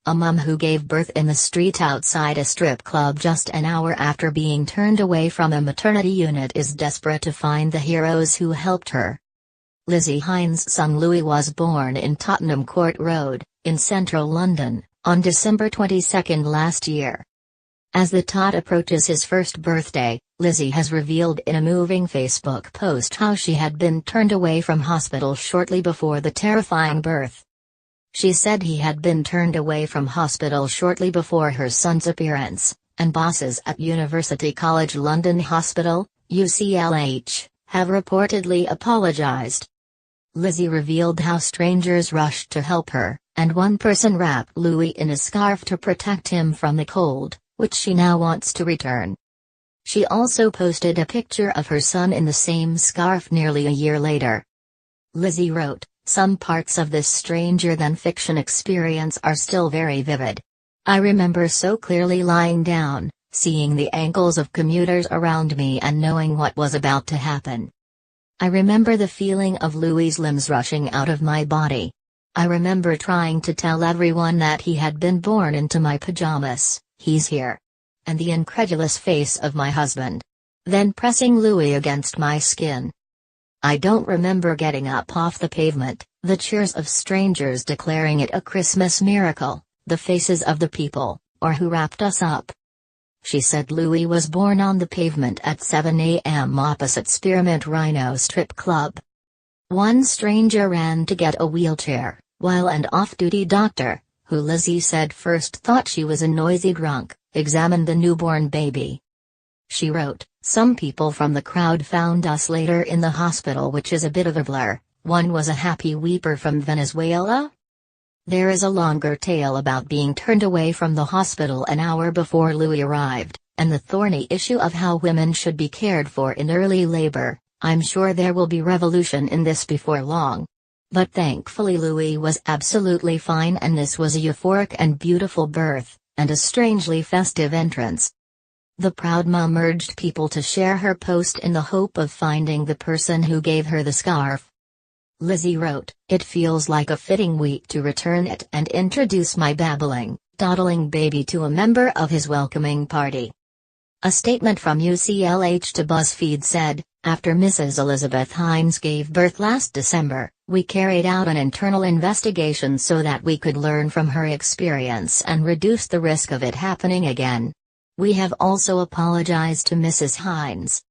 a mum who gave birth in the street outside a strip club just an hour after being turned away from a maternity unit, is desperate to find the heroes who helped her. Lizzie Hines' son Louis was born in Tottenham Court Road, in central London, on December 22 last year. As the tot approaches his first birthday, Lizzie has revealed in a moving Facebook post how she had been turned away from hospital shortly before the terrifying birth. She said he had been turned away from hospital shortly before her son's appearance, and bosses at University College London Hospital, UCLH, have reportedly apologized. Lizzie revealed how strangers rushed to help her, and one person wrapped Louis in a scarf to protect him from the cold, which she now wants to return. She also posted a picture of her son in the same scarf nearly a year later. Lizzie wrote, "Some parts of this stranger-than-fiction experience are still very vivid. I remember so clearly lying down, seeing the ankles of commuters around me and knowing what was about to happen. I remember the feeling of Louis's limbs rushing out of my body. I remember trying to tell everyone that he had been born into my pajamas, he's here. And the incredulous face of my husband. Then pressing Louis against my skin. I don't remember getting up off the pavement, the cheers of strangers declaring it a Christmas miracle, the faces of the people, or who wrapped us up." She said Louis was born on the pavement at 7 a.m. opposite Spearmint Rhino Strip Club. One stranger ran to get a wheelchair, while an off-duty doctor, who Lizzie said first thought she was a noisy drunk, examined the newborn baby. She wrote, "Some people from the crowd found us later in the hospital, which is a bit of a blur. One was a happy weeper from Venezuela." There is a longer tale about being turned away from the hospital an hour before Louis arrived, and the thorny issue of how women should be cared for in early labor. I'm sure there will be revolution in this before long. But thankfully Louis was absolutely fine, and this was a euphoric and beautiful birth, and a strangely festive entrance. The proud mum urged people to share her post in the hope of finding the person who gave her the scarf. Lizzie wrote, "It feels like a fitting week to return it and introduce my babbling, dawdling baby to a member of his welcoming party." A statement from UCLH to BuzzFeed said, "After Mrs. Elizabeth Hines gave birth last December, we carried out an internal investigation so that we could learn from her experience and reduce the risk of it happening again. We have also apologized to Mrs. Hines.